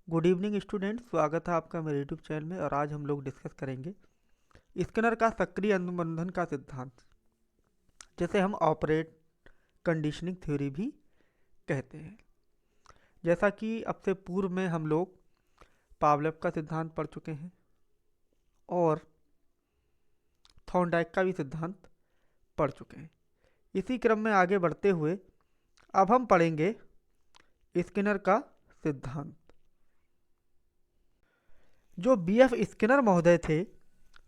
Good evening student, स्वागत है आपका मेरे यूट्यूब चैनल में। और आज हम लोग डिस्कस करेंगे स्किनर का सक्रिय अनुबंधन का सिद्धांत, जिसे हम ऑपरेट कंडीशनिंग थ्योरी भी कहते हैं। जैसा कि अब से पूर्व में हम लोग पावलोव का सिद्धांत पढ़ चुके हैं और थॉर्नडाइक का भी सिद्धांत पढ़ चुके हैं। इसी क्रम में आगे बढ़ते हुए अब हम पढ़ेंगे स्किनर का सिद्धांत। जो बीएफ स्किनर महोदय थे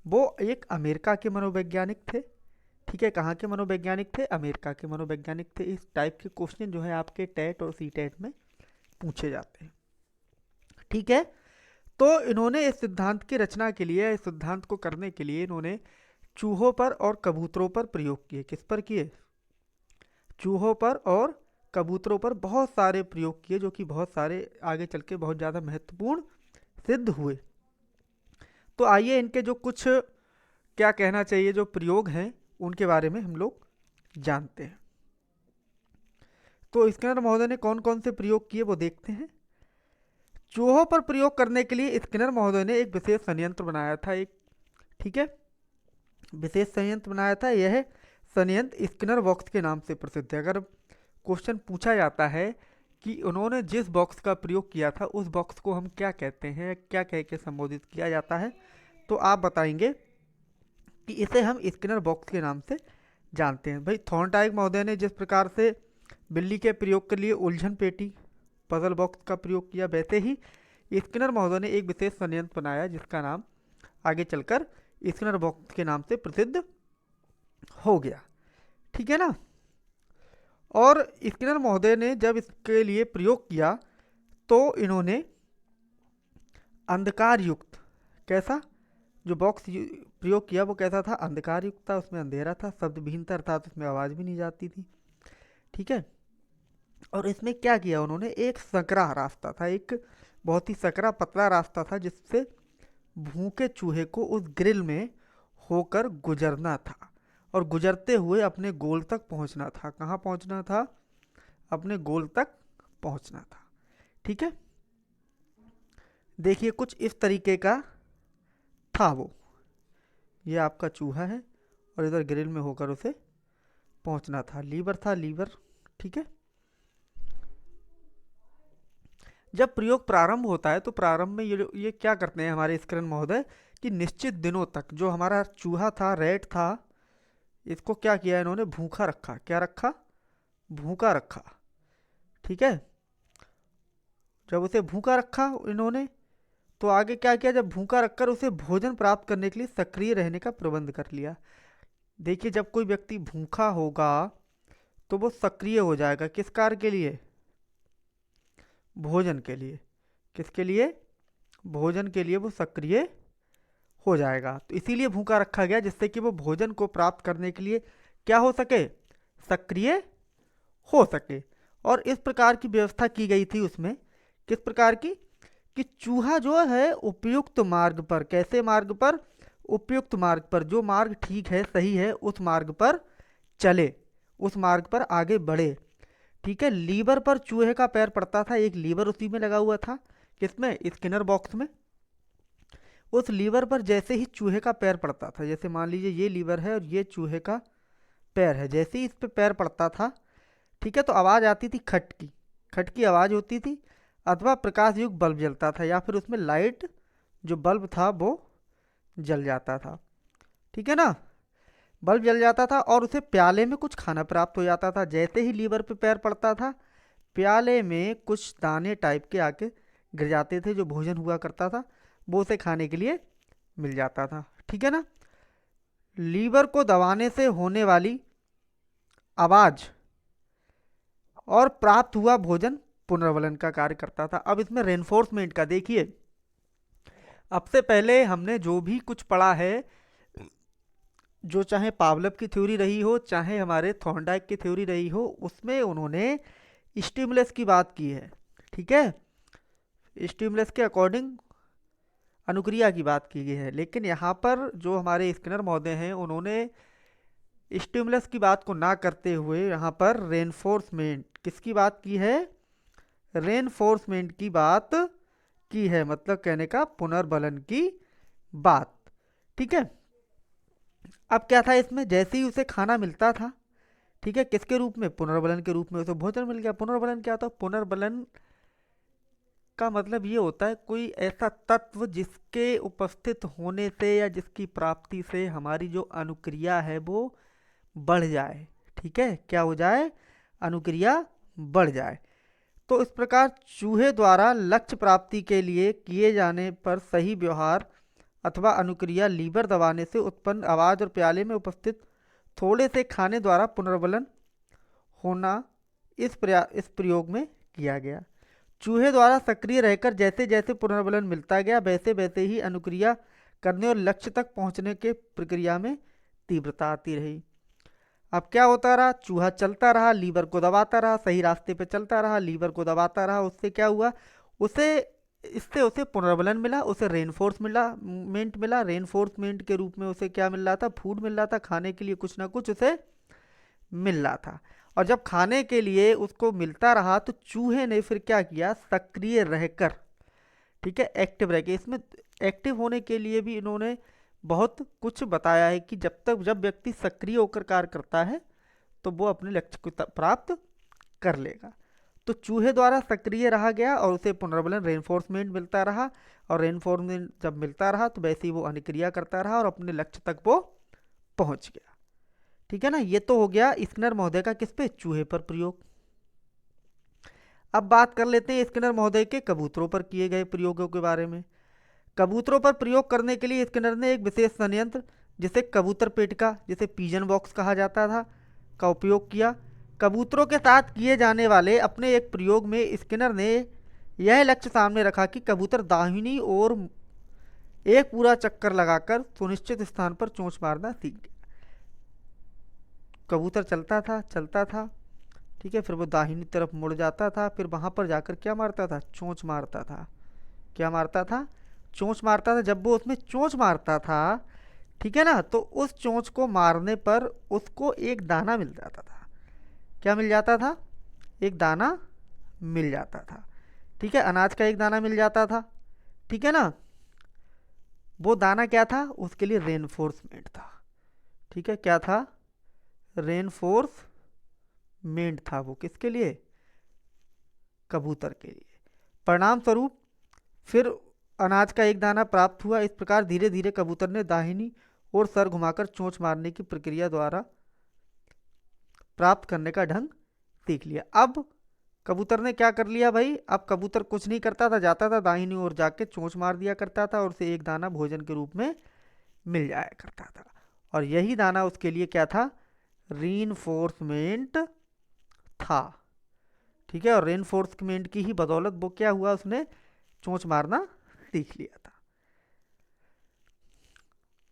वो एक अमेरिका के मनोवैज्ञानिक थे। ठीक है, कहाँ के मनोवैज्ञानिक थे? अमेरिका के मनोवैज्ञानिक थे। इस टाइप के क्वेश्चन जो है आपके टेट और सी टेट में पूछे जाते हैं। ठीक है, तो इन्होंने इस सिद्धांत की रचना के लिए, इस सिद्धांत को करने के लिए इन्होंने चूहों पर और कबूतरों पर प्रयोग किए। किस पर किए? चूहों पर और कबूतरों पर बहुत सारे प्रयोग किए, जो कि बहुत सारे आगे चल के बहुत ज़्यादा महत्वपूर्ण सिद्ध हुए। तो आइए इनके जो कुछ, क्या कहना चाहिए, जो प्रयोग हैं उनके बारे में हम लोग जानते हैं। तो स्किनर महोदय ने कौन कौन से प्रयोग किए वो देखते हैं। चूहों पर प्रयोग करने के लिए स्किनर महोदय ने एक विशेष संयंत्र बनाया था। एक, ठीक है, विशेष संयंत्र बनाया था। यह संयंत्र स्किनर बॉक्स के नाम से प्रसिद्ध है। अगर क्वेश्चन पूछा जाता है कि उन्होंने जिस बॉक्स का प्रयोग किया था उस बॉक्स को हम क्या कहते हैं, क्या कह के संबोधित किया जाता है, तो आप बताएंगे कि इसे हम स्किनर बॉक्स के नाम से जानते हैं। भाई, थॉर्नडाइक महोदय ने जिस प्रकार से बिल्ली के प्रयोग के लिए उलझन पेटी, पजल बॉक्स का प्रयोग किया, वैसे ही स्किनर महोदय ने एक विशेष संयंत्र बनाया जिसका नाम आगे चलकर स्किनर बॉक्स के नाम से प्रसिद्ध हो गया। ठीक है ना। और स्किनर महोदय ने जब इसके लिए प्रयोग किया तो इन्होंने अंधकार युक्त, कैसा, जो बॉक्स प्रयोग किया वो कैसा था? अंधकार युक्त था, उसमें अंधेरा था, शब्द विहीनता, अर्थात उसमें आवाज़ भी नहीं जाती थी। ठीक है, और इसमें क्या किया उन्होंने? एक सकरा रास्ता था, एक बहुत ही सकरा पतला रास्ता था जिससे भूखे चूहे को उस ग्रिल में होकर गुजरना था और गुजरते हुए अपने गोल तक पहुंचना था। कहाँ पहुंचना था? अपने गोल तक पहुंचना था। ठीक है, देखिए कुछ इस तरीके का था वो। ये आपका चूहा है और इधर ग्रिल में होकर उसे पहुंचना था। लीवर था, लीवर। ठीक है, जब प्रयोग प्रारंभ होता है तो प्रारंभ में ये क्या करते हैं हमारे स्किनर महोदय कि निश्चित दिनों तक जो हमारा चूहा था, रेट था, इसको क्या किया इन्होंने? भूखा रखा। क्या रखा? भूखा रखा। ठीक है, जब उसे भूखा रखा इन्होंने तो आगे क्या किया? जब भूखा रखकर उसे भोजन प्राप्त करने के लिए सक्रिय रहने का प्रबंध कर लिया। देखिए, जब कोई व्यक्ति भूखा होगा तो वो सक्रिय हो जाएगा। किस कार्य के लिए? भोजन के लिए। किसके लिए? भोजन के लिए वो सक्रिय हो जाएगा। तो इसीलिए भूखा रखा गया, जिससे कि वो भोजन को प्राप्त करने के लिए क्या हो सके? सक्रिय हो सके। और इस प्रकार की व्यवस्था की गई थी उसमें। किस प्रकार की? कि चूहा जो है उपयुक्त मार्ग पर, कैसे मार्ग पर? उपयुक्त मार्ग पर, जो मार्ग ठीक है, सही है, उस मार्ग पर चले, उस मार्ग पर आगे बढ़े। ठीक है, लीवर पर चूहे का पैर पड़ता था, एक लीवर उसी में लगा हुआ था। किसमें? स्किनर बॉक्स में। उस लीवर पर जैसे ही चूहे का पैर पड़ता था, जैसे मान लीजिए ये लीवर है और ये चूहे का पैर है, जैसे ही इस पे पैर पड़ता था, ठीक है, तो आवाज़ आती थी खटकी, खटकी आवाज़ होती थी, अथवा प्रकाश युक्त बल्ब जलता था, या फिर उसमें लाइट जो बल्ब था वो जल जाता था। ठीक है ना, बल्ब जल जाता था और उसे प्याले में कुछ खाना प्राप्त हो जाता था। जैसे ही लीवर पे पैर पड़ता था, प्याले में कुछ दाने टाइप के आके गिर जाते थे, जो भोजन हुआ करता था वो उसे खाने के लिए मिल जाता था। ठीक है ना, लीवर को दबाने से होने वाली आवाज और प्राप्त हुआ भोजन पुनर्वलन का कार्य करता था। अब इसमें रेनफोर्समेंट का देखिए, अब से पहले हमने जो भी कुछ पढ़ा है, जो चाहे पावलव की थ्योरी रही हो, चाहे हमारे थॉर्नडाइक की थ्योरी रही हो, उसमें उन्होंने स्टिमुलस की बात की है। ठीक है, स्टिमुलस के अकॉर्डिंग अनुक्रिया की बात की गई है। लेकिन यहाँ पर जो हमारे स्किनर महोदय हैं उन्होंने स्टिमुलस की बात को ना करते हुए यहाँ पर रेनफोर्समेंट, किसकी बात की है? रेनफोर्समेंट की बात की है, मतलब कहने का पुनर्बलन की बात। ठीक है। अब क्या था इसमें, जैसे ही उसे खाना मिलता था, ठीक है, किसके रूप में, पुनर्बलन के रूप में उसे भोजन मिल गया। पुनर्बलन क्या होता है, पुनर्बलन का मतलब ये होता है कोई ऐसा तत्व जिसके उपस्थित होने से या जिसकी प्राप्ति से हमारी जो अनुक्रिया है वो बढ़ जाए। ठीक है, क्या हो जाए, अनुक्रिया बढ़ जाए। तो इस प्रकार चूहे द्वारा लक्ष्य प्राप्ति के लिए किए जाने पर सही व्यवहार अथवा अनुक्रिया लीवर दबाने से उत्पन्न आवाज और प्याले में उपस्थित थोड़े से खाने द्वारा पुनर्बलन होना इस प्रयोग में किया गया। चूहे द्वारा सक्रिय रहकर जैसे जैसे पुनर्बलन मिलता गया वैसे वैसे ही अनुक्रिया करने और लक्ष्य तक पहुंचने के प्रक्रिया में तीव्रता आती रही। अब क्या होता रहा, चूहा चलता रहा, लीवर को दबाता रहा, सही रास्ते पे चलता रहा, लीवर को दबाता रहा, उससे क्या हुआ, उसे इससे उसे पुनर्बलन मिला, उसे रेनफोर्समेंट मिला। रेनफोर्समेंट के रूप में उसे क्या मिल रहा था, फूड मिल रहा था, खाने के लिए कुछ ना कुछ उसे मिल रहा था। और जब खाने के लिए उसको मिलता रहा तो चूहे ने फिर क्या किया, सक्रिय रहकर, ठीक है, एक्टिव रह के, इसमें एक्टिव होने के लिए भी इन्होंने बहुत कुछ बताया है कि जब व्यक्ति सक्रिय होकर कार्य करता है तो वो अपने लक्ष्य को प्राप्त कर लेगा। तो चूहे द्वारा सक्रिय रहा गया और उसे पुनर्बलन रेनफोर्समेंट मिलता रहा, और रेनफोर्समेंट जब मिलता रहा तो वैसे ही वो अनुक्रिया करता रहा और अपने लक्ष्य तक वो पहुंच गया। ठीक है ना, ये तो हो गया स्किनर महोदय का किस पे, चूहे पर प्रयोग। अब बात कर लेते हैं स्किनर महोदय के कबूतरों पर किए गए प्रयोगों के बारे में। कबूतरों पर प्रयोग करने के लिए स्किनर ने एक विशेष संयंत्र जिसे कबूतर पेटिका, जिसे पिजन बॉक्स कहा जाता था, का उपयोग किया। कबूतरों के साथ किए जाने वाले अपने एक प्रयोग में स्किनर ने यह लक्ष्य सामने रखा कि कबूतर दाहिनी ओर एक पूरा चक्कर लगाकर सुनिश्चित स्थान पर चोंच मारना सीख गया। कबूतर चलता था, ठीक है, फिर वो दाहिनी तरफ मुड़ जाता था, फिर वहां पर जाकर क्या मारता था, चोंच मारता था। क्या मारता था, चोंच मारता था। जब वो उसमें चोंच मारता था, ठीक है ना, तो उस चोंच को मारने पर उसको एक दाना मिल जाता था। क्या मिल जाता था, एक दाना मिल जाता था। ठीक है, अनाज का एक दाना मिल जाता था। ठीक है ना, वो दाना क्या था, उसके लिए रेनफोर्समेंट था। ठीक है, क्या था, रेनफोर्समेंट था वो, किसके लिए, कबूतर के लिए। परिणाम स्वरूप फिर अनाज का एक दाना प्राप्त हुआ। इस प्रकार धीरे धीरे कबूतर ने दाहिनी ओर सर घुमाकर चोंच मारने की प्रक्रिया द्वारा प्राप्त करने का ढंग सीख लिया। अब कबूतर ने क्या कर लिया भाई, अब कबूतर कुछ नहीं करता था, जाता था दाहिनी ओर जाके चोंच मार दिया करता था और उसे एक दाना भोजन के रूप में मिल जाया करता था। और यही दाना उसके लिए क्या था, रीइंफोर्समेंट था। ठीक है, और रेनफोर्समेंट की ही बदौलत वो क्या हुआ, उसने चोंच मारना सीख लिया था।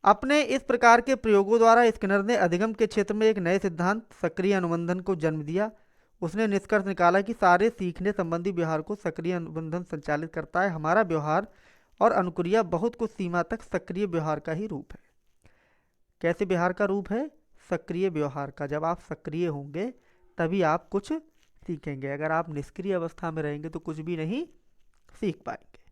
अपने इस प्रकार के प्रयोगों द्वारा स्किनर ने अधिगम के क्षेत्र में एक नए सिद्धांत सक्रिय अनुबंधन को जन्म दिया। उसने निष्कर्ष निकाला कि सारे सीखने संबंधी व्यवहार को सक्रिय अनुबंधन संचालित करता है। हमारा व्यवहार और अनुक्रिया बहुत कुछ सीमा तक सक्रिय व्यवहार का ही रूप है। कैसे व्यवहार का रूप है, सक्रिय व्यवहार का। जब आप सक्रिय होंगे तभी आप कुछ सीखेंगे, अगर आप निष्क्रिय अवस्था में रहेंगे तो कुछ भी नहीं सीख पाएंगे।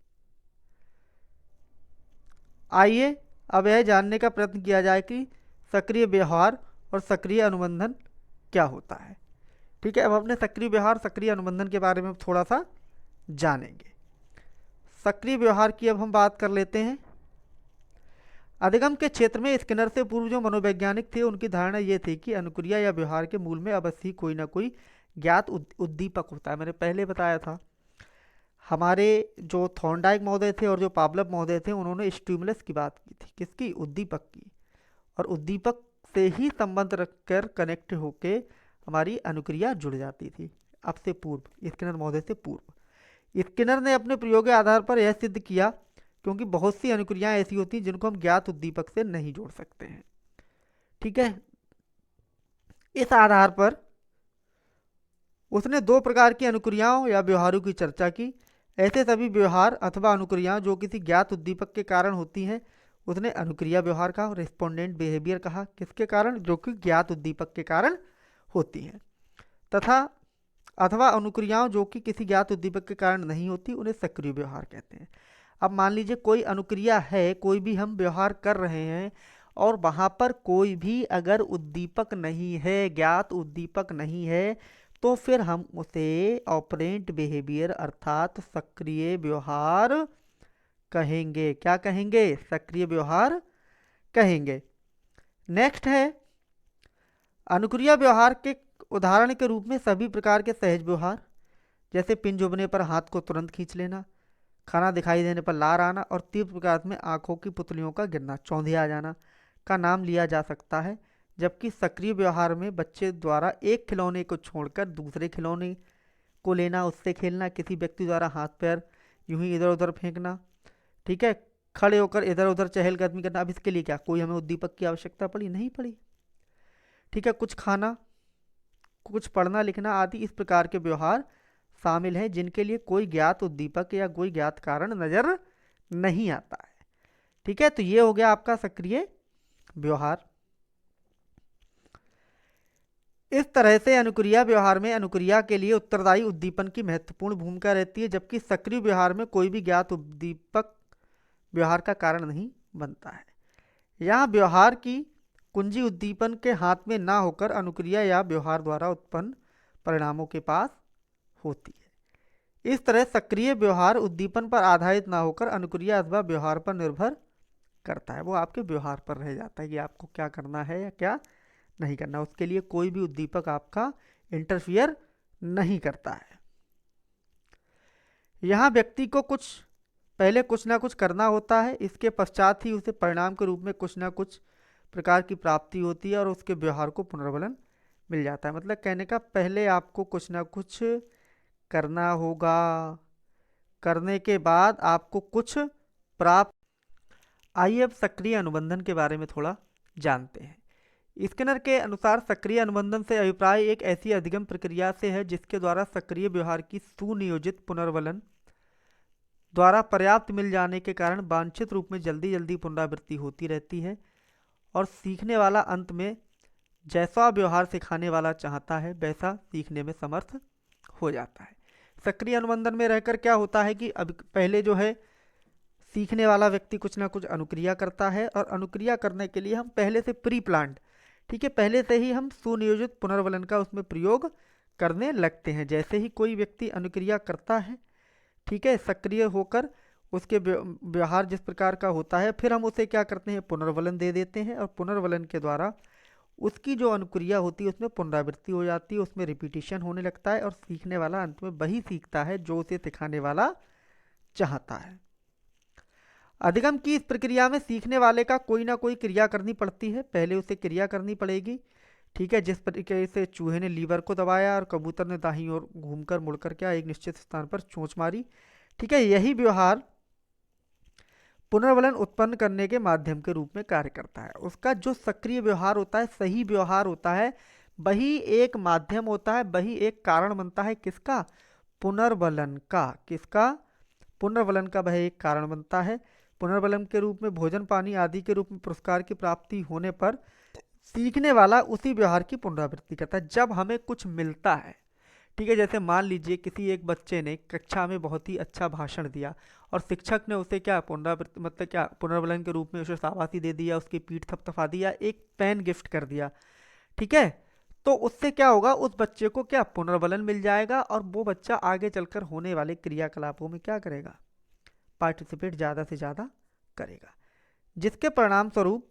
आइए अब यह जानने का प्रयत्न किया जाए कि सक्रिय व्यवहार और सक्रिय अनुबंधन क्या होता है। ठीक है, अब अपने सक्रिय व्यवहार सक्रिय अनुबंधन के बारे में थोड़ा सा जानेंगे। सक्रिय व्यवहार की अब हम बात कर लेते हैं। अधिगम के क्षेत्र में स्किनर से पूर्व जो मनोवैज्ञानिक थे उनकी धारणा ये थी कि अनुक्रिया या व्यवहार के मूल में अवश्य कोई ना कोई ज्ञात उद्दीपक होता है। मैंने पहले बताया था, हमारे जो थॉर्नडाइक महोदय थे और जो पावलोव महोदय थे उन्होंने स्टिमुलस की बात की थी, किसकी, उद्दीपक की। और उद्दीपक से ही संबंध रखकर कनेक्ट होके हमारी अनुक्रिया जुड़ जाती थी। अब से पूर्व, स्किनर महोदय से पूर्व, स्किनर ने अपने प्रयोग के आधार पर यह सिद्ध किया, क्योंकि बहुत सी अनुक्रियाएं ऐसी होती हैं जिनको हम ज्ञात उद्दीपक से नहीं जोड़ सकते हैं। ठीक है, इस आधार पर उसने दो प्रकार की अनुक्रियाओं या व्यवहारों की चर्चा की। ऐसे सभी व्यवहार अथवा अनुक्रियाएं जो किसी ज्ञात उद्दीपक के कारण होती हैं उसने अनुक्रिया व्यवहार कहा, रेस्पोंडेंट बिहेवियर कहा। किसके कारण, जो कि ज्ञात उद्दीपक के कारण होती हैं। तथा अथवा अनुक्रियाओं जो कि किसी ज्ञात उद्दीपक के कारण नहीं होती, उन्हें सक्रिय व्यवहार कहते हैं। अब मान लीजिए कोई अनुक्रिया है, कोई भी हम व्यवहार कर रहे हैं और वहां पर कोई भी अगर उद्दीपक नहीं है, ज्ञात उद्दीपक नहीं है, तो फिर हम उसे ऑपरेंट बिहेवियर अर्थात सक्रिय व्यवहार कहेंगे। क्या कहेंगे? सक्रिय व्यवहार कहेंगे। नेक्स्ट है अनुक्रिया व्यवहार के उदाहरण के रूप में सभी प्रकार के सहज व्यवहार, जैसे पिन चुभने पर हाथ को तुरंत खींच लेना, खाना दिखाई देने पर लार आना और तीव्र प्रकार में आंखों की पुतलियों का गिरना, चौंधे आ जाना का नाम लिया जा सकता है। जबकि सक्रिय व्यवहार में बच्चे द्वारा एक खिलौने को छोड़कर दूसरे खिलौने को लेना, उससे खेलना, किसी व्यक्ति द्वारा हाथ पैर यूं ही इधर उधर फेंकना, ठीक है, खड़े होकर इधर उधर चहलकदमी करना। अब इसके लिए क्या कोई हमें उद्दीपक की आवश्यकता पड़ी? नहीं पड़ी। ठीक है, कुछ खाना, कुछ पढ़ना लिखना आदि इस प्रकार के व्यवहार शामिल हैं जिनके लिए कोई ज्ञात उद्दीपक या कोई ज्ञात कारण नजर नहीं आता है। ठीक है, तो ये हो गया आपका सक्रिय व्यवहार। इस तरह से अनुक्रिया व्यवहार में अनुक्रिया के लिए उत्तरदायी उद्दीपन की महत्वपूर्ण भूमिका रहती है, जबकि सक्रिय व्यवहार में कोई भी ज्ञात उद्दीपक व्यवहार का कारण नहीं बनता है। यहाँ व्यवहार की कुंजी उद्दीपन के हाथ में ना होकर अनुक्रिया या व्यवहार द्वारा उत्पन्न परिणामों के पास होती है। इस तरह सक्रिय व्यवहार उद्दीपन पर आधारित ना होकर अनुक्रिया अथवा व्यवहार पर निर्भर करता है। वो आपके व्यवहार पर रह जाता है कि आपको क्या करना है या क्या नहीं करना। उसके लिए कोई भी उद्दीपक आपका इंटरफियर नहीं करता है। यहाँ व्यक्ति को पहले कुछ ना कुछ करना होता है, इसके पश्चात ही उसे परिणाम के रूप में कुछ ना कुछ प्रकार की प्राप्ति होती है और उसके व्यवहार को पुनर्बलन मिल जाता है। मतलब कहने का पहले आपको कुछ ना कुछ करना होगा, करने के बाद आपको कुछ प्राप्त। आइए अब सक्रिय अनुबंधन के बारे में थोड़ा जानते हैं। स्किनर के अनुसार सक्रिय अनुबंधन से अभिप्राय एक ऐसी अधिगम प्रक्रिया से है जिसके द्वारा सक्रिय व्यवहार की सुनियोजित पुनर्बलन द्वारा पर्याप्त मिल जाने के कारण वांछित रूप में जल्दी जल्दी पुनरावृत्ति होती रहती है और सीखने वाला अंत में जैसा व्यवहार सिखाने वाला चाहता है वैसा सीखने में समर्थ हो जाता है। सक्रिय अनुबंधन में रहकर क्या होता है कि अब पहले जो है सीखने वाला व्यक्ति कुछ ना कुछ अनुक्रिया करता है और अनुक्रिया करने के लिए हम पहले से प्री प्लान्ड, ठीक है, पहले से ही हम सुनियोजित पुनर्बलन का उसमें प्रयोग करने लगते हैं। जैसे ही कोई व्यक्ति अनुक्रिया करता है, ठीक है, सक्रिय होकर उसके व्यवहार जिस प्रकार का होता है, फिर हम उसे क्या करते हैं, पुनर्बलन दे देते हैं और पुनर्बलन के द्वारा उसकी जो अनुक्रिया होती है उसमें पुनरावृत्ति हो जाती है, उसमें रिपीटिशन होने लगता है और सीखने वाला अंत में वही सीखता है जो उसे सिखाने वाला चाहता है। अधिगम की इस प्रक्रिया में सीखने वाले का कोई ना कोई क्रिया करनी पड़ती है। पहले उसे क्रिया करनी पड़ेगी, ठीक है, जिस तरीके से चूहे ने लीवर को दबाया और कबूतर ने दाहिनी ओर घूमकर मुड़कर क्या एक निश्चित स्थान पर चोंच मारी, ठीक है, यही व्यवहार पुनर्बलन उत्पन्न करने के माध्यम के रूप में कार्य करता है। उसका जो सक्रिय व्यवहार होता है, सही व्यवहार होता है, वही एक माध्यम होता है, वही एक कारण बनता है। किसका? पुनर्बलन का। किसका? पुनर्बलन का वह एक कारण बनता है। पुनर्बलन के रूप में भोजन पानी आदि के रूप में पुरस्कार की प्राप्ति होने पर सीखने वाला उसी व्यवहार की पुनरावृत्ति करता है। जब हमें कुछ मिलता है, ठीक है, जैसे मान लीजिए किसी एक बच्चे ने कक्षा में बहुत ही अच्छा भाषण दिया और शिक्षक ने उसे क्या पुनरावृत्ति मतलब क्या पुनर्बलन के रूप में उसे शाबाशी दे दिया, उसकी पीठ थपथपा दिया, एक पेन गिफ्ट कर दिया, ठीक है, तो उससे क्या होगा, उस बच्चे को क्या पुनर्बलन मिल जाएगा और वो बच्चा आगे चलकर होने वाले क्रियाकलापों में क्या करेगा, पार्टिसिपेट ज़्यादा से ज़्यादा करेगा, जिसके परिणाम स्वरूप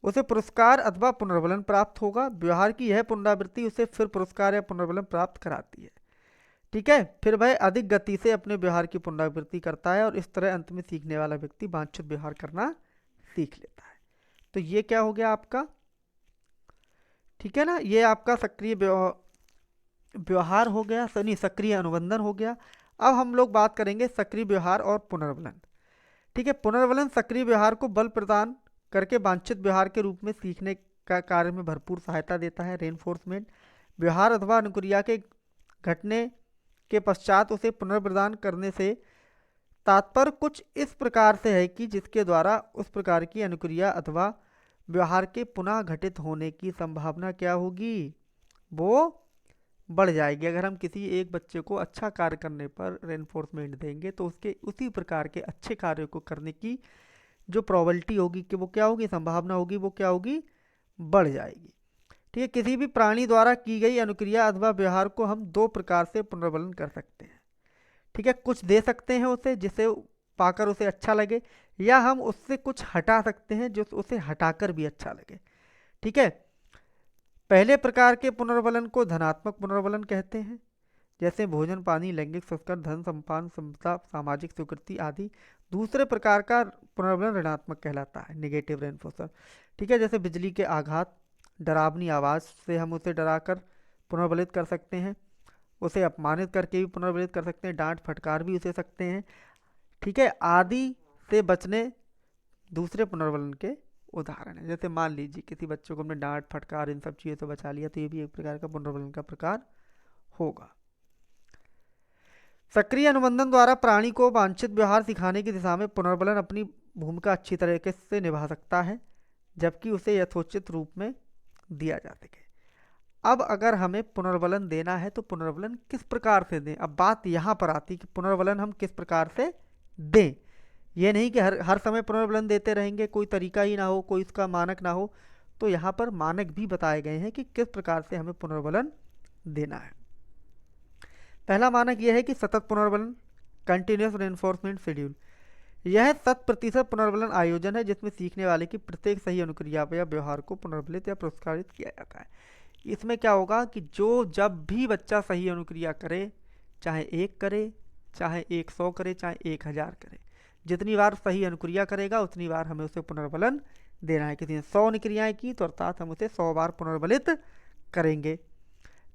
उसे पुरस्कार अथवा पुनर्बलन प्राप्त होगा। व्यवहार की यह पुनरावृत्ति उसे फिर पुरस्कार या पुनर्बलन प्राप्त कराती है, ठीक है, फिर वह अधिक गति से अपने व्यवहार की पुनरावृत्ति करता है और इस तरह अंत में सीखने वाला व्यक्ति वांछित व्यवहार करना सीख लेता है। तो ये क्या हो गया आपका, ठीक है ना, ये आपका सक्रिय व्यवहार हो गया, नहीं सक्रिय अनुबंधन हो गया। अब हम लोग बात करेंगे सक्रिय व्यवहार और पुनर्बलन, ठीक है। पुनर्बलन सक्रिय व्यवहार को बल प्रदान करके वांछित व्यवहार के रूप में सीखने का कार्य में भरपूर सहायता देता है। रेनफोर्समेंट व्यवहार अथवा अनुक्रिया के घटने के पश्चात उसे पुनर्प्रदान करने से तात्पर्य कुछ इस प्रकार से है कि जिसके द्वारा उस प्रकार की अनुक्रिया अथवा व्यवहार के पुनः घटित होने की संभावना क्या होगी, वो बढ़ जाएगी। अगर हम किसी एक बच्चे को अच्छा कार्य करने पर रेनफोर्समेंट देंगे तो उसके उसी प्रकार के अच्छे कार्य को करने की जो प्रोबेबिलिटी होगी कि वो क्या होगी, संभावना होगी, वो क्या होगी, बढ़ जाएगी। ठीक है, किसी भी प्राणी द्वारा की गई अनुक्रिया अथवा व्यवहार को हम दो प्रकार से पुनर्वलन कर सकते हैं। ठीक है, कुछ दे सकते हैं उसे जिसे पाकर उसे अच्छा लगे, या हम उससे कुछ हटा सकते हैं जो उसे हटाकर भी अच्छा लगे। ठीक है, पहले प्रकार के पुनर्वलन को धनात्मक पुनर्वलन कहते हैं, जैसे भोजन, पानी, लैंगिक संस्कार, धन संपादन, समता, सामाजिक स्वीकृति आदि। दूसरे प्रकार का पुनर्वलन ऋणात्मक कहलाता है, नेगेटिव रेनफोर्सर। ठीक है, जैसे बिजली के आघात, डरावनी आवाज़ से हम उसे डराकर पुनर्बलित कर सकते हैं, उसे अपमानित करके भी पुनर्बलित कर सकते हैं, डांट फटकार भी उसे सकते हैं। ठीक है, आदि से बचने दूसरे पुनर्वलन के उदाहरण है। जैसे मान लीजिए किसी बच्चों को हमने डांट फटकार इन सब चीज़ों से बचा लिया, तो ये भी एक प्रकार का पुनर्वलन का प्रकार होगा। सक्रिय अनुबंधन द्वारा प्राणी को वांछित व्यवहार सिखाने की दिशा में पुनर्बलन अपनी भूमिका अच्छी तरीके से निभा सकता है, जबकि उसे यथोचित रूप में दिया जा सके। अब अगर हमें पुनर्बलन देना है तो पुनर्बलन किस प्रकार से दें, अब बात यहाँ पर आती कि पुनर्बलन हम किस प्रकार से दें। ये नहीं कि हर हर समय पुनर्बलन देते रहेंगे, कोई तरीका ही ना हो, कोई इसका मानक ना हो। तो यहाँ पर मानक भी बताए गए हैं कि किस प्रकार से हमें पुनर्बलन देना है। पहला मानक यह है कि सतत पुनर्बलन, कंटिन्यूस रेनफोर्समेंट शेड्यूल। यह 100% पुनर्बलन आयोजन है जिसमें सीखने वाले की प्रत्येक सही अनुक्रिया या व्यवहार को पुनर्बलित या पुरस्कारित किया जाता है। इसमें क्या होगा कि जब भी बच्चा सही अनुक्रिया करे, चाहे 1 करे, चाहे 100 करे, चाहे 1000 करे, जितनी बार सही अनुक्रिया करेगा उतनी बार हमें उसे पुनर्बलन देना है। किसी ने 100 अनुक्रियाएं की तो अर्थात हम उसे 100 बार पुनर्बलित करेंगे।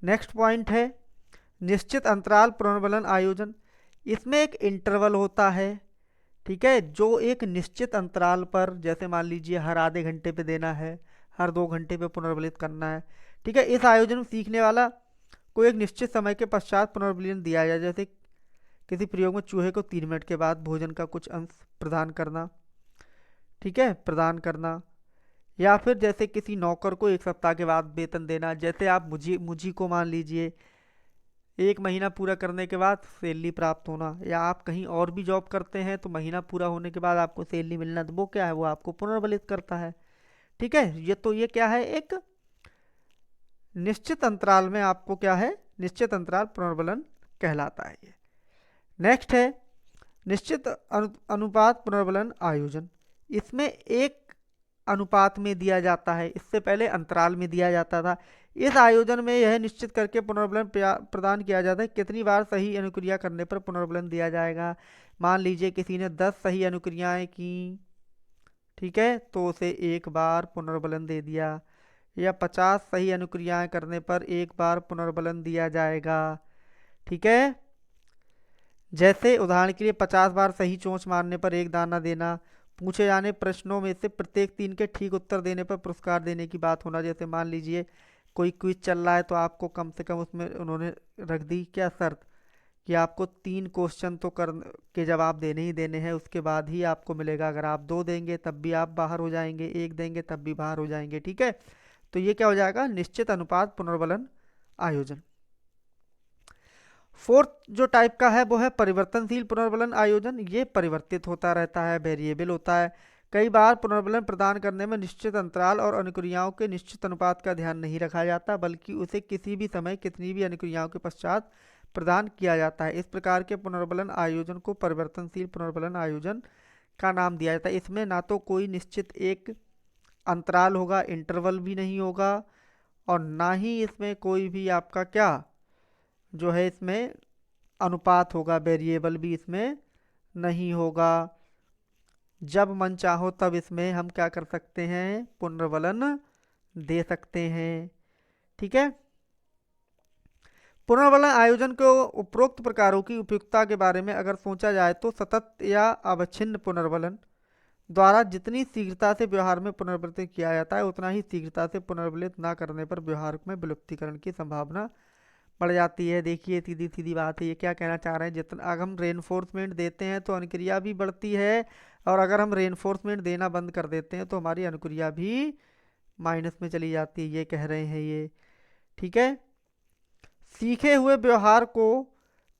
नेक्स्ट पॉइंट है निश्चित अंतराल पुनर्बलन आयोजन। इसमें एक इंटरवल होता है, ठीक है, जो एक निश्चित अंतराल पर, जैसे मान लीजिए हर आधे घंटे पे देना है, हर 2 घंटे पे पुनर्बलित करना है। ठीक है, इस आयोजन में सीखने वाला को एक निश्चित समय के पश्चात पुनर्बलन दिया जाए। जैसे किसी प्रयोग में चूहे को 3 मिनट के बाद भोजन का कुछ अंश प्रदान करना, ठीक है, प्रदान करना, या फिर जैसे किसी नौकर को 1 सप्ताह के बाद वेतन देना। जैसे आप मुझी को मान लीजिए 1 महीना पूरा करने के बाद सैलरी प्राप्त होना, या आप कहीं और भी जॉब करते हैं तो महीना पूरा होने के बाद आपको सैलरी मिलना, तो वो क्या है, वो आपको पुनर्बलित करता है। ठीक है, ये क्या है, एक निश्चित अंतराल में आपको क्या है, निश्चित अंतराल पुनर्बलन कहलाता है ये। नेक्स्ट है निश्चित अनुपात पुनर्बलन आयोजन। इसमें एक अनुपात में दिया जाता है, इससे पहले अंतराल में दिया जाता था। इस आयोजन में यह निश्चित करके पुनर्बलन प्रदान किया जाता है कितनी बार सही अनुक्रिया करने पर पुनर्बलन दिया जाएगा। मान लीजिए किसी ने 10 सही अनुक्रियाएं की, ठीक है, तो उसे 1 बार पुनर्बलन दे दिया, या 50 सही अनुक्रियाएं करने पर 1 बार पुनर्बलन दिया जाएगा। ठीक है, जैसे उदाहरण के लिए 50 बार सही चोंच मारने पर 1 दाना देना, पूछे जाने प्रश्नों में से प्रत्येक 3 के ठीक उत्तर देने पर पुरस्कार देने की बात होना। जैसे मान लीजिए कोई क्विज चल रहा है तो आपको कम से कम उसमें उन्होंने रख दी क्या शर्त कि आपको 3 क्वेश्चन तो कर के जवाब देने ही देने हैं, उसके बाद ही आपको मिलेगा। अगर आप 2 देंगे तब भी आप बाहर हो जाएंगे, 1 देंगे तब भी बाहर हो जाएंगे। ठीक है, तो ये क्या हो जाएगा, निश्चित अनुपात पुनर्बलन आयोजन। 4th जो टाइप का है वो है परिवर्तनशील पुनर्बलन आयोजन। ये परिवर्तित होता रहता है, वेरिएबल होता है। कई बार पुनर्बलन प्रदान करने में निश्चित अंतराल और अनुक्रियाओं के निश्चित अनुपात का ध्यान नहीं रखा जाता, बल्कि उसे किसी भी समय कितनी भी अनुक्रियाओं के पश्चात प्रदान किया जाता है। इस प्रकार के पुनर्बलन आयोजन को परिवर्तनशील पुनर्बलन आयोजन का नाम दिया जाता है। इसमें ना तो कोई निश्चित एक अंतराल होगा, इंटरवल भी नहीं होगा, और ना ही इसमें कोई भी आपका क्या जो है इसमें अनुपात होगा, वेरिएबल भी इसमें नहीं होगा। जब मन चाहो तब इसमें हम क्या कर सकते हैं, पुनर्बलन दे सकते हैं। ठीक है, पुनर्बलन आयोजन को उपरोक्त प्रकारों की उपयुक्तता के बारे में अगर सोचा जाए तो सतत या अवच्छिन्न पुनर्बलन द्वारा जितनी शीघ्रता से व्यवहार में पुनर्वलित किया जाता है उतना ही शीघ्रता से पुनर्वलित ना करने पर व्यवहार में विलुप्तीकरण की संभावना बढ़ जाती है। देखिए सीधी सीधी बात है, ये क्या कहना चाह रहे हैं, जितना अगर हम रेनफोर्समेंट देते हैं तो अनुक्रिया भी बढ़ती है, और अगर हम रेनफोर्समेंट देना बंद कर देते हैं तो हमारी अनुक्रिया भी माइनस में चली जाती है, ये कह रहे हैं ये। ठीक है, सीखे हुए व्यवहार को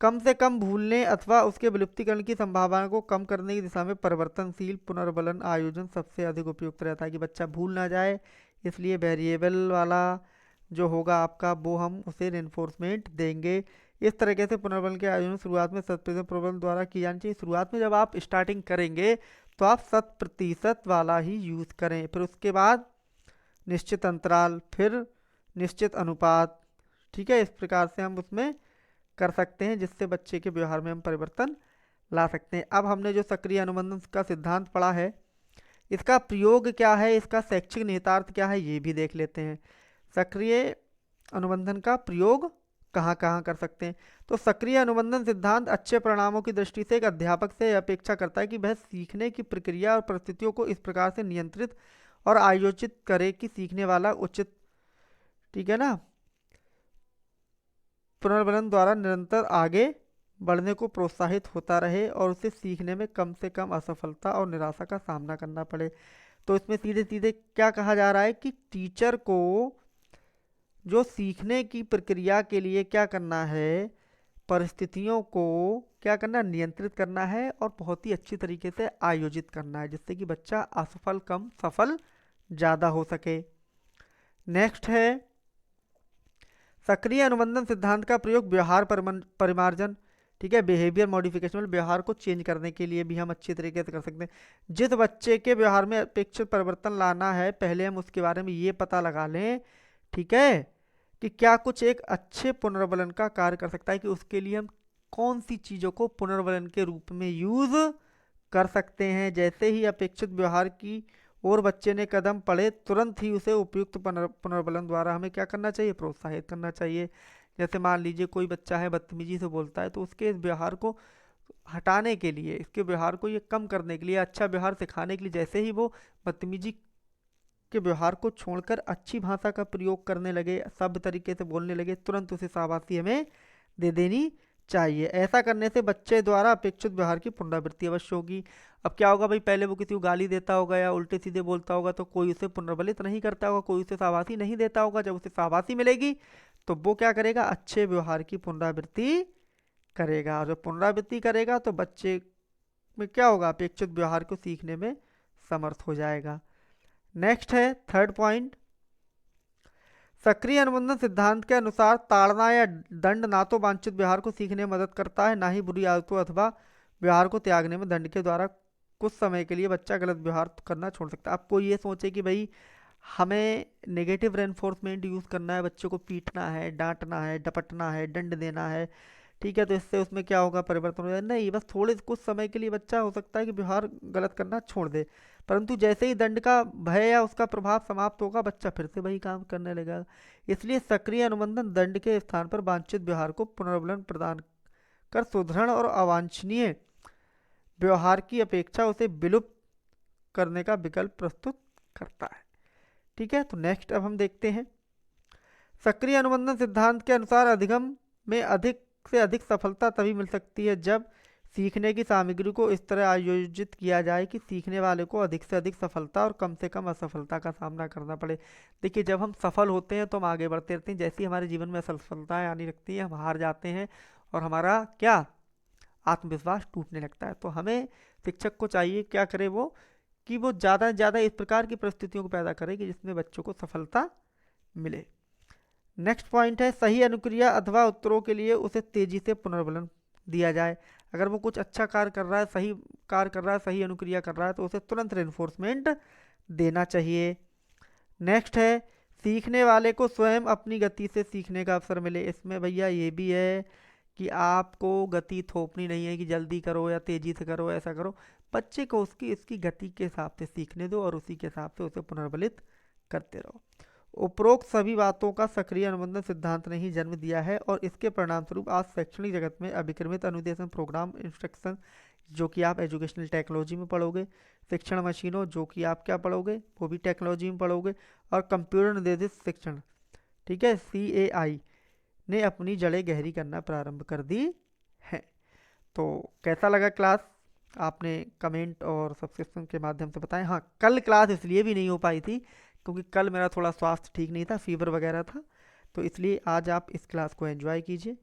कम से कम भूलने अथवा उसके विलुप्तीकरण की संभावना को कम करने की दिशा में परिवर्तनशील पुनर्बलन आयोजन सबसे अधिक उपयुक्त रहता है कि बच्चा भूल ना जाए। इसलिए वेरिएबल वाला जो होगा आपका वो हम उसे रेनफोर्समेंट देंगे। इस तरीके से पुनर्बलन के आयोजन शुरुआत में 100% प्रबंधन द्वारा की जानी चाहिए। शुरुआत में जब आप स्टार्टिंग करेंगे तो आप 100% वाला ही यूज़ करें, फिर उसके बाद निश्चित अंतराल, फिर निश्चित अनुपात। ठीक है, इस प्रकार से हम उसमें कर सकते हैं जिससे बच्चे के व्यवहार में हम परिवर्तन ला सकते हैं। अब हमने जो सक्रिय अनुबंधन का सिद्धांत पढ़ा है, इसका प्रयोग क्या है, इसका शैक्षिक निहितार्थ क्या है, ये भी देख लेते हैं। सक्रिय अनुबंधन का प्रयोग कहाँ कहाँ कर सकते हैं। तो सक्रिय अनुबंधन सिद्धांत अच्छे परिणामों की दृष्टि से एक अध्यापक से अपेक्षा करता है कि वह सीखने की प्रक्रिया और परिस्थितियों को इस प्रकार से नियंत्रित और आयोजित करे कि सीखने वाला उचित, ठीक है ना, पुनर्बलन द्वारा निरंतर आगे बढ़ने को प्रोत्साहित होता रहे और उसे सीखने में कम से कम असफलता और निराशा का सामना करना पड़े। तो इसमें सीधे सीधे क्या कहा जा रहा है कि टीचर को जो सीखने की प्रक्रिया के लिए क्या करना है, परिस्थितियों को क्या करना, नियंत्रित करना है और बहुत ही अच्छी तरीके से आयोजित करना है जिससे कि बच्चा असफल कम सफल ज़्यादा हो सके। नेक्स्ट है सक्रिय अनुबंधन सिद्धांत का प्रयोग व्यवहार परिमार्जन, ठीक है, बिहेवियर मॉडिफिकेशन, व्यवहार को चेंज करने के लिए भी हम अच्छी तरीके से कर सकते हैं। जिस बच्चे के व्यवहार में अपेक्षित परिवर्तन लाना है पहले हम उसके बारे में ये पता लगा लें, ठीक है, कि क्या कुछ एक अच्छे पुनर्बलन का कार्य कर सकता है, कि उसके लिए हम कौन सी चीज़ों को पुनर्बलन के रूप में यूज कर सकते हैं। जैसे ही अपेक्षित व्यवहार की और बच्चे ने कदम पड़े तुरंत ही उसे उपयुक्त पुनर्बलन द्वारा हमें क्या करना चाहिए, प्रोत्साहित करना चाहिए। जैसे मान लीजिए कोई बच्चा है बदतमीजी से बोलता है, तो उसके इस व्यवहार को हटाने के लिए, इसके व्यवहार को ये कम करने के लिए, अच्छा व्यवहार सिखाने के लिए, जैसे ही वो बदतमीजी के व्यवहार को छोड़कर अच्छी भाषा का प्रयोग करने लगे, सभ्य तरीके से बोलने लगे, तुरंत उसे शाबाशी हमें दे देनी चाहिए। ऐसा करने से बच्चे द्वारा अपेक्षित व्यवहार की पुनरावृत्ति अवश्य होगी। अब क्या होगा भाई, पहले वो किसी को गाली देता होगा या उल्टे सीधे बोलता होगा तो कोई उसे पुनर्बलित नहीं करता होगा, कोई उसे शाबाशी नहीं देता होगा। जब उसे शाबाशी मिलेगी तो वो क्या करेगा, अच्छे व्यवहार की पुनरावृत्ति करेगा, और जब पुनरावृत्ति करेगा तो बच्चे में क्या होगा, अपेक्षित व्यवहार को सीखने में समर्थ हो जाएगा। नेक्स्ट है थर्ड पॉइंट, सक्रिय अनुबंधन सिद्धांत के अनुसार ताड़ना या दंड ना तो वांछित व्यवहार को सीखने में मदद करता है, ना ही बुरी आदतों अथवा व्यवहार को त्यागने में। दंड के द्वारा कुछ समय के लिए बच्चा गलत व्यवहार करना छोड़ सकता है। आपको ये सोचे कि भाई हमें नेगेटिव रेनफोर्समेंट यूज़ करना है, बच्चों को पीटना है, डांटना है, डपटना है, दंड देना है, ठीक है, तो इससे उसमें क्या होगा, परिवर्तन हो जाए, नहीं, बस थोड़े कुछ समय के लिए बच्चा हो सकता है कि व्यवहार गलत करना छोड़ दे, परंतु जैसे ही दंड का भय या उसका प्रभाव समाप्त होगा बच्चा फिर से वही काम करने लगेगा। इसलिए सक्रिय अनुबंधन दंड के स्थान पर वांछित व्यवहार को पुनर्बलन प्रदान कर सुदृढ़ और अवांछनीय व्यवहार की अपेक्षा उसे विलुप्त करने का विकल्प प्रस्तुत करता है। ठीक है, तो नेक्स्ट अब हम देखते हैं सक्रिय अनुबंधन सिद्धांत के अनुसार अधिगम में अधिक से अधिक सफलता तभी मिल सकती है जब सीखने की सामग्री को इस तरह आयोजित किया जाए कि सीखने वाले को अधिक से अधिक सफलता और कम से कम असफलता का सामना करना पड़े। देखिए, जब हम सफल होते हैं तो हम आगे बढ़ते रहते हैं, जैसे ही हमारे जीवन में असफलताएं आने लगती हैं हम हार जाते हैं और हमारा क्या, आत्मविश्वास टूटने लगता है। तो हमें शिक्षक को चाहिए क्या करे वो, कि वो ज़्यादा से ज़्यादा इस प्रकार की परिस्थितियों को पैदा करे कि जिसमें बच्चों को सफलता मिले। नेक्स्ट पॉइंट है सही अनुक्रिया अथवा उत्तरों के लिए उसे तेजी से पुनर्बलन दिया जाए। अगर वो कुछ अच्छा कार्य कर रहा है, सही कार्य कर रहा है, सही अनुक्रिया कर रहा है तो उसे तुरंत रेनफोर्समेंट देना चाहिए। नेक्स्ट है सीखने वाले को स्वयं अपनी गति से सीखने का अवसर मिले। इसमें भैया ये भी है कि आपको गति थोपनी नहीं है कि जल्दी करो या तेजी से करो, ऐसा करो। बच्चे को उसकी इसकी गति के हिसाब से सीखने दो और उसी के हिसाब से उसे पुनर्बलित करते रहो। उपरोक्त सभी बातों का सक्रिय अनुबंधन सिद्धांत ने ही जन्म दिया है और इसके परिणाम स्वरूप आज शैक्षणिक जगत में अभिक्रमित अनुदेशन प्रोग्राम इंस्ट्रक्शन, जो कि आप एजुकेशनल टेक्नोलॉजी में पढ़ोगे, शिक्षण मशीनों जो कि आप क्या पढ़ोगे वो भी टेक्नोलॉजी में पढ़ोगे, और कंप्यूटर निर्देशित शिक्षण, ठीक है, CAI ने अपनी जड़ें गहरी करना प्रारंभ कर दी है। तो कैसा लगा क्लास, आपने कमेंट और सब्सक्रिप्शन के माध्यम से बताएं। हाँ, कल क्लास इसलिए भी नहीं हो पाई थी क्योंकि कल मेरा थोड़ा स्वास्थ्य ठीक नहीं था, फीवर वगैरह था, तो इसलिए आज आप इस क्लास को एंजॉय कीजिए।